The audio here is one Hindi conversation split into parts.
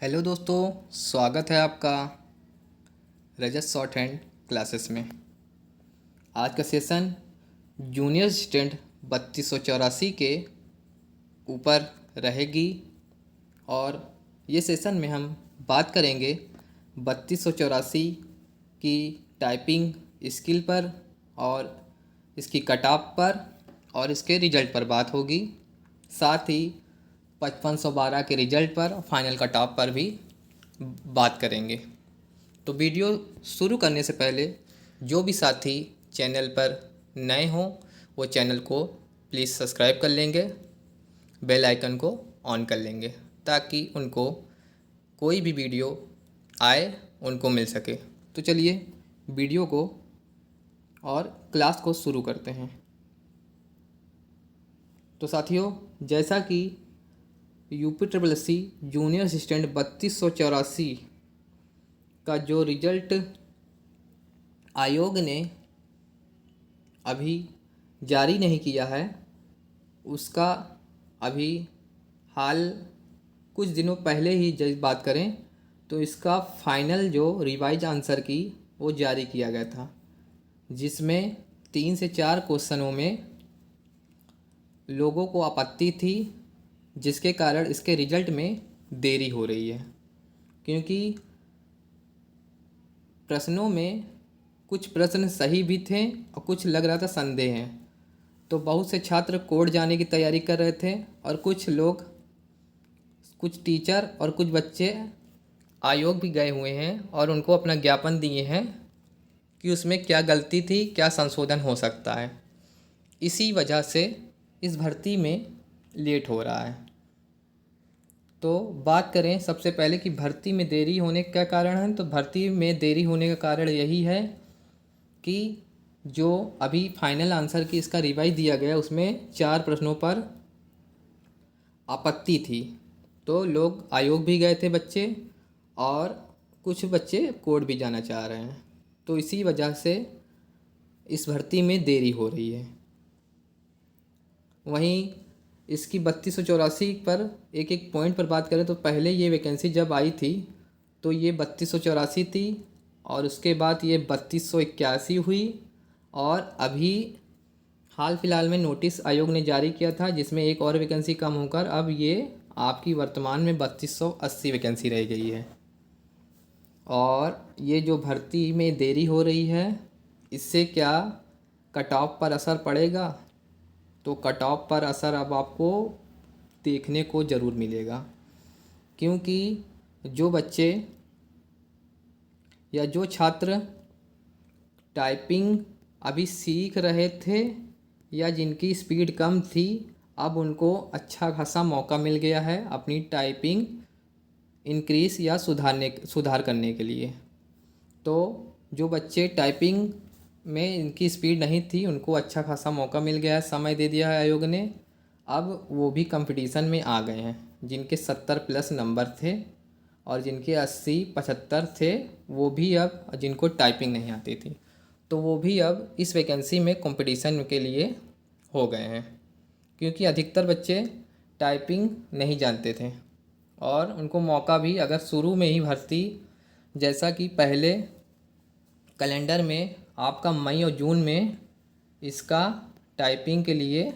हेलो दोस्तों, स्वागत है आपका रजत शॉर्ट हैंड क्लासेस में। आज का सेशन जूनियर असिस्टेंट 3284 के ऊपर रहेगी और ये सेशन में हम बात करेंगे 3284 की टाइपिंग स्किल पर और इसकी कट ऑफ पर और इसके रिजल्ट पर बात होगी। साथ ही 5512 के रिजल्ट पर फाइनल कट ऑफ पर भी बात करेंगे। तो वीडियो शुरू करने से पहले जो भी साथी चैनल पर नए हों वो चैनल को प्लीज़ सब्सक्राइब कर लेंगे, बेल आइकन को ऑन कर लेंगे ताकि उनको कोई भी वीडियो आए उनको मिल सके। तो चलिए वीडियो को और क्लास को शुरू करते हैं। तो साथियों, जैसा कि UPSSC जूनियर असिस्टेंट 3284 का जो रिजल्ट आयोग ने अभी जारी नहीं किया है, उसका अभी हाल कुछ दिनों पहले ही जब बात करें तो इसका फाइनल जो रिवाइज आंसर की वो जारी किया गया था, जिसमें 3 से 4 क्वेश्चनों में लोगों को आपत्ति थी, जिसके कारण इसके रिजल्ट में देरी हो रही है। क्योंकि प्रश्नों में कुछ प्रश्न सही भी थे और कुछ लग रहा था संदेह हैं। तो बहुत से छात्र कोर्ट जाने की तैयारी कर रहे थे और कुछ लोग, कुछ टीचर और कुछ बच्चे आयोग भी गए हुए हैं और उनको अपना ज्ञापन दिए हैं कि उसमें क्या गलती थी, क्या संशोधन हो सकता है। इसी वजह से इस भर्ती में लेट हो रहा है। तो बात करें सबसे पहले कि भर्ती में देरी होने का कारण है। तो भर्ती में देरी होने का कारण यही है कि जो अभी फाइनल आंसर की इसका रिवाइज दिया गया उसमें 4 प्रश्नों पर आपत्ति थी। तो लोग आयोग भी गए थे बच्चे और कुछ बच्चे कोर्ट भी जाना चाह रहे हैं। तो इसी वजह से इस भर्ती में देरी हो रही है। वहीं इसकी 3284 पर एक एक पॉइंट पर बात करें तो पहले ये वैकेंसी जब आई थी तो ये 3284 थी और उसके बाद ये 3281 हुई और अभी हाल फिलहाल में नोटिस आयोग ने जारी किया था जिसमें एक और वैकेंसी कम होकर अब ये आपकी वर्तमान में 3280 वैकेंसी रह गई है। और ये जो भर्ती में देरी हो रही है इससे क्या कट ऑफ पर असर पड़ेगा? तो कट ऑफ पर असर अब आपको देखने को ज़रूर मिलेगा, क्योंकि जो बच्चे या जो छात्र टाइपिंग अभी सीख रहे थे या जिनकी स्पीड कम थी, अब उनको अच्छा खासा मौका मिल गया है अपनी टाइपिंग इंक्रीज़ या सुधार करने के लिए। तो जो बच्चे टाइपिंग में इनकी स्पीड नहीं थी उनको अच्छा खासा मौका मिल गया है, समय दे दिया है आयोग ने। अब वो भी कंपटीशन में आ गए हैं। जिनके 70 प्लस नंबर थे और जिनके 80 75 थे वो भी अब, जिनको टाइपिंग नहीं आती थी तो वो भी अब इस वैकेंसी में कंपटीशन के लिए हो गए हैं। क्योंकि अधिकतर बच्चे टाइपिंग नहीं जानते थे और उनको मौका भी, अगर शुरू में ही भर्ती, जैसा कि पहले कैलेंडर में आपका मई और जून में इसका टाइपिंग के लिए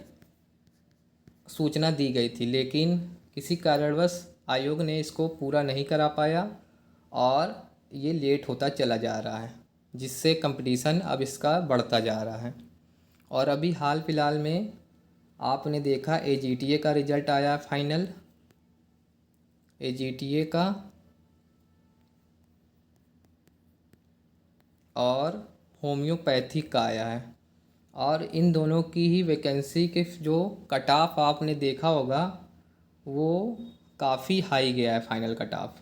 सूचना दी गई थी, लेकिन किसी कारणवश आयोग ने इसको पूरा नहीं करा पाया और ये लेट होता चला जा रहा है, जिससे कंपटीशन अब इसका बढ़ता जा रहा है। और अभी हाल फिलहाल में आपने देखा AGTA का रिजल्ट आया फाइनल, AGTA का, और होम्योपैथिक का आया है। और इन दोनों की ही वैकेंसी के जो कट ऑफ आपने देखा होगा वो काफ़ी हाई गया है फाइनल कट ऑफ,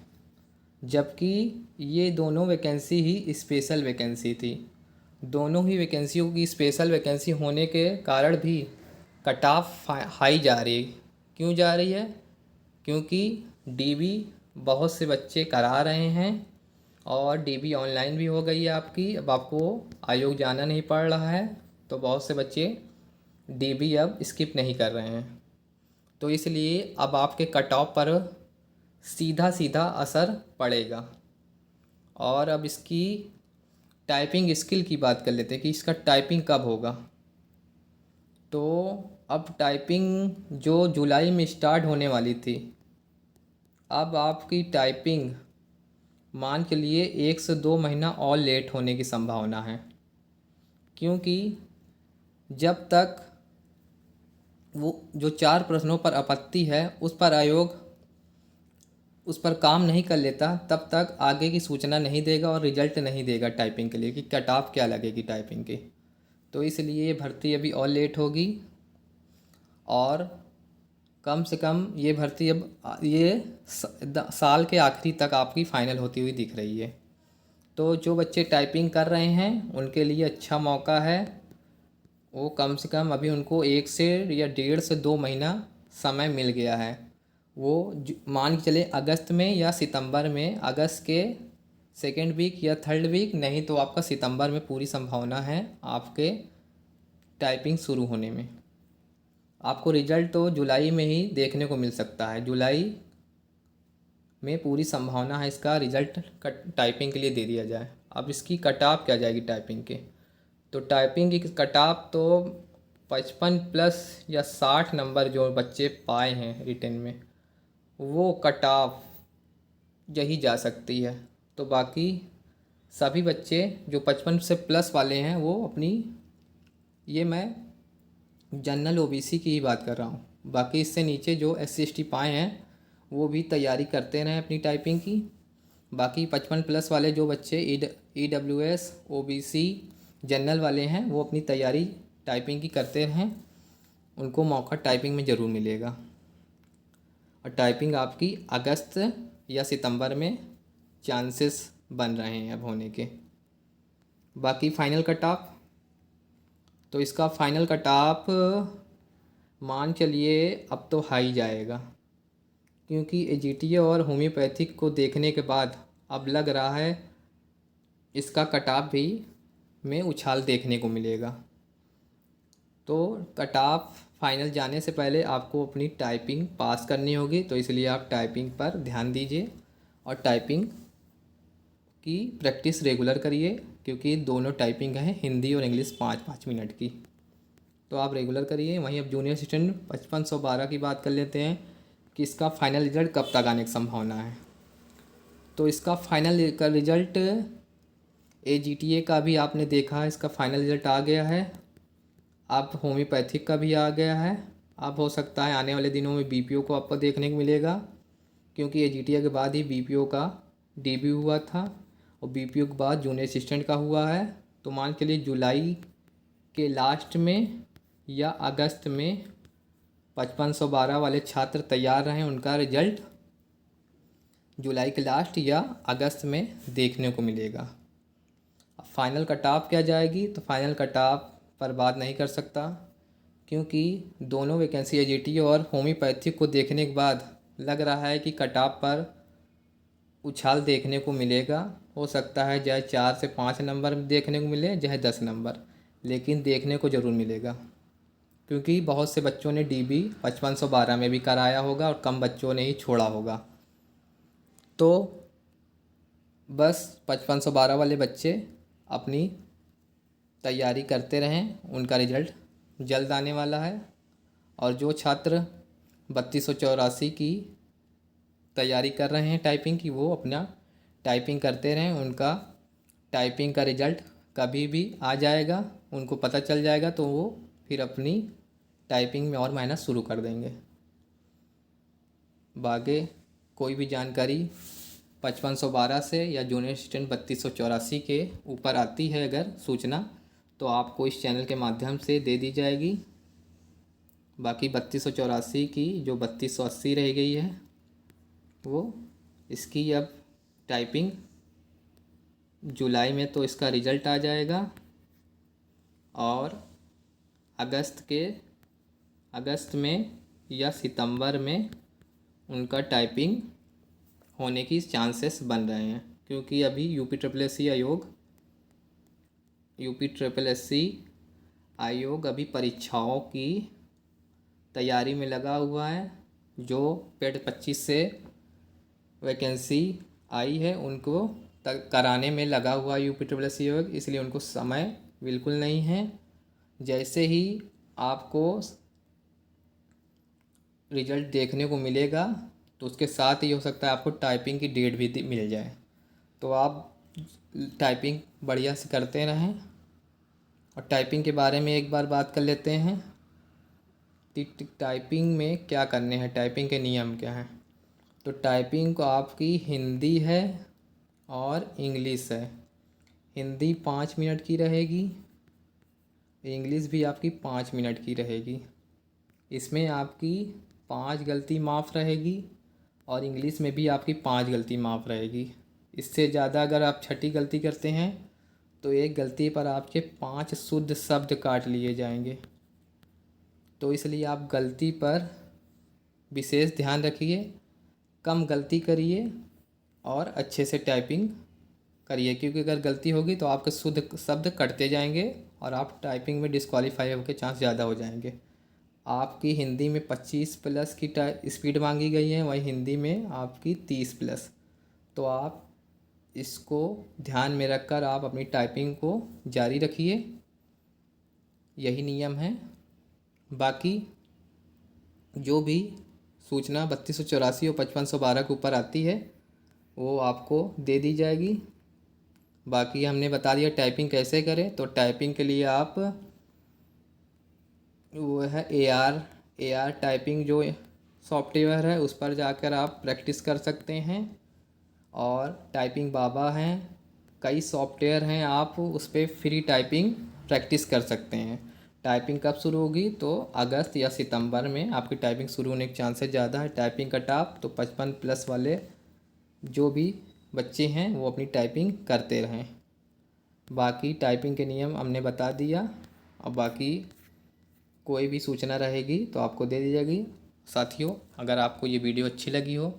जबकि ये दोनों वैकेंसी ही स्पेशल वैकेंसी थी। दोनों ही वैकेंसियों की स्पेशल वैकेंसी होने के कारण भी कट ऑफ हाई जा रही है। क्यों जा रही है? क्योंकि DB बहुत से बच्चे करा रहे हैं और DB ऑनलाइन भी हो गई है आपकी। अब आपको आयोग जाना नहीं पड़ रहा है, तो बहुत से बच्चे DB अब स्किप नहीं कर रहे हैं। तो इसलिए अब आपके कट ऑफ पर सीधा सीधा असर पड़ेगा। और अब इसकी टाइपिंग स्किल की बात कर लेते हैं कि इसका टाइपिंग कब होगा। तो अब टाइपिंग जो जुलाई में स्टार्ट होने वाली थी, अब आपकी टाइपिंग मान के लिए 1 से 2 महीना और लेट होने की संभावना है। क्योंकि जब तक वो जो 4 प्रश्नों पर आपत्ति है उस पर आयोग उस पर काम नहीं कर लेता, तब तक आगे की सूचना नहीं देगा और रिजल्ट नहीं देगा टाइपिंग के लिए कि कट ऑफ क्या लगेगी टाइपिंग की। तो इसलिए ये भर्ती अभी और लेट होगी। और कम से कम ये भर्ती अब ये साल के आखिरी तक आपकी फ़ाइनल होती हुई दिख रही है। तो जो बच्चे टाइपिंग कर रहे हैं उनके लिए अच्छा मौका है। वो कम से कम अभी उनको 1 से या 1.5 से 2 महीना समय मिल गया है। वो मान के चले अगस्त में या सितंबर में, अगस्त के सेकेंड वीक या थर्ड वीक, नहीं तो आपका सितंबर में पूरी संभावना है आपके टाइपिंग शुरू होने में। आपको रिजल्ट तो जुलाई में ही देखने को मिल सकता है। जुलाई में पूरी संभावना है इसका रिजल्ट टाइपिंग के लिए दे दिया जाए। अब इसकी कट ऑफ क्या जाएगी टाइपिंग के, तो टाइपिंग की कट ऑफ तो 55+ या 60 नंबर जो बच्चे पाए हैं रिटन में, वो कट ऑफ यही जा सकती है। तो बाकी सभी बच्चे जो 55 से प्लस वाले हैं वो अपनी, ये मैं जनरल ओबीसी की ही बात कर रहा हूँ, बाकी इससे नीचे जो SC ST पाए हैं वो भी तैयारी करते रहें अपनी टाइपिंग की। बाकी 55+ वाले जो बच्चे EWS OBC जनरल वाले हैं वो अपनी तैयारी टाइपिंग की करते रहें, उनको मौका टाइपिंग में ज़रूर मिलेगा। और टाइपिंग आपकी अगस्त या सितंबर में चांसेस बन रहे हैं अब होने के। बाकी फ़ाइनल कट ऑफ, तो इसका फ़ाइनल कट ऑफ मान चलिए अब तो हाई जाएगा। क्योंकि AGTA और होम्योपैथिक को देखने के बाद अब लग रहा है इसका कट ऑफ भी में उछाल देखने को मिलेगा। तो कट ऑफ फाइनल जाने से पहले आपको अपनी टाइपिंग पास करनी होगी, तो इसलिए आप टाइपिंग पर ध्यान दीजिए और टाइपिंग की प्रैक्टिस रेगुलर करिए। क्योंकि दोनों टाइपिंग है हिंदी और इंग्लिश 5-5 मिनट की, तो आप रेगुलर करिए। वहीं अब जूनियर असिस्टेंट 5512 की बात कर लेते हैं कि इसका फाइनल रिजल्ट कब तक आने की संभावना है। तो इसका फाइनल का रिजल्ट AGTA का भी आपने देखा, इसका फाइनल रिजल्ट आ गया है। अब होम्योपैथिक का भी आ गया है। अब हो सकता है आने वाले दिनों में BPO को आपको देखने को मिलेगा, क्योंकि AGTA के बाद ही BPO का डेब्यू हुआ था और BPO के बाद जूनियर असिस्टेंट का हुआ है। तो मान के लिए जुलाई के लास्ट में या अगस्त में 5512 वाले छात्र तैयार रहें, उनका रिजल्ट जुलाई के लास्ट या अगस्त में देखने को मिलेगा। अब फाइनल कट ऑफ क्या जाएगी, तो फाइनल कट ऑफ पर बात नहीं कर सकता, क्योंकि दोनों वैकेंसी AGTA और होम्योपैथिक को देखने के बाद लग रहा है कि कट ऑफ पर उछाल देखने को मिलेगा। हो सकता है चाहे 4 से 5 नंबर देखने को मिले, चाहे 10 नंबर, लेकिन देखने को ज़रूर मिलेगा। क्योंकि बहुत से बच्चों ने DB 5512 में भी कराया होगा और कम बच्चों ने ही छोड़ा होगा। तो बस 5512 वाले बच्चे अपनी तैयारी करते रहें, उनका रिजल्ट जल्द आने वाला है। और जो छात्र 3284 की तैयारी कर रहे हैं टाइपिंग की, वो अपना टाइपिंग करते रहें, उनका टाइपिंग का रिजल्ट कभी भी आ जाएगा, उनको पता चल जाएगा, तो वो फिर अपनी टाइपिंग में और मेहनत शुरू कर देंगे। बाकी कोई भी जानकारी 5512 से या जूनियर असिस्टेंट 3284 के ऊपर आती है अगर सूचना, तो आपको इस चैनल के माध्यम से दे दी जाएगी। बाकी 3284 की जो 3280 रह गई है, वो इसकी अब टाइपिंग जुलाई में तो इसका रिज़ल्ट आ जाएगा और अगस्त में या सितंबर में उनका टाइपिंग होने की चांसेस बन रहे हैं। क्योंकि अभी यूपी आयोग अभी परीक्षाओं की तैयारी में लगा हुआ है। जो पेड 25 से वैकेंसी आई है उनको तक कराने में लगा हुआ UPSSC योग, इसलिए उनको समय बिल्कुल नहीं है। जैसे ही आपको रिजल्ट देखने को मिलेगा तो उसके साथ ही हो सकता है आपको टाइपिंग की डेट भी मिल जाए। तो आप टाइपिंग बढ़िया से करते रहें। और टाइपिंग के बारे में एक बार बात कर लेते हैं। टाइपिंग में क्या करने हैं, टाइपिंग के नियम क्या हैं। तो टाइपिंग को आपकी हिंदी है और इंग्लिश है। हिंदी 5 मिनट की रहेगी, इंग्लिश भी आपकी 5 मिनट की रहेगी। इसमें आपकी 5 गलती माफ़ रहेगी और इंग्लिश में भी आपकी 5 गलती माफ़ रहेगी। इससे ज़्यादा अगर आप छठी गलती करते हैं तो एक गलती पर आपके 5 शुद्ध शब्द काट लिए जाएंगे। तो इसलिए आप गलती पर विशेष ध्यान रखिए, कम गलती करिए और अच्छे से टाइपिंग करिए, क्योंकि अगर गलती होगी तो आपके शुद्ध शब्द कटते जाएंगे और आप टाइपिंग में डिस्क्वालीफाई होने के चांस ज़्यादा हो जाएंगे। आपकी हिंदी में 25+ की स्पीड मांगी गई है, वहीं हिंदी में आपकी 30+। तो आप इसको ध्यान में रखकर आप अपनी टाइपिंग को जारी रखिए, यही नियम है। बाकी जो भी सूचना 3284 और 5512 के ऊपर आती है वो आपको दे दी जाएगी। बाकी हमने बता दिया टाइपिंग कैसे करें। तो टाइपिंग के लिए आप वो है AR टाइपिंग जो सॉफ्टवेयर है उस पर जाकर आप प्रैक्टिस कर सकते हैं। और टाइपिंग बाबा हैं, कई सॉफ्टवेयर हैं, आप उस पर फ्री टाइपिंग प्रैक्टिस कर सकते हैं। टाइपिंग कब शुरू होगी तो अगस्त या सितंबर में आपकी टाइपिंग शुरू होने के चांसेस ज़्यादा है। टाइपिंग का टॉप तो 55+ वाले जो भी बच्चे हैं वो अपनी टाइपिंग करते रहें। बाकी टाइपिंग के नियम हमने बता दिया। और बाकी कोई भी सूचना रहेगी तो आपको दे दी जाएगी। साथियों, अगर आपको ये वीडियो अच्छी लगी हो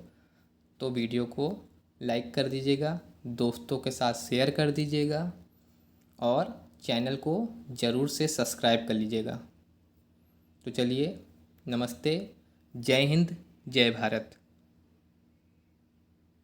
तो वीडियो को लाइक कर दीजिएगा, दोस्तों के साथ शेयर कर दीजिएगा और चैनल को ज़रूर से सब्सक्राइब कर लीजिएगा। तो चलिए, नमस्ते, जय हिंद, जय भारत।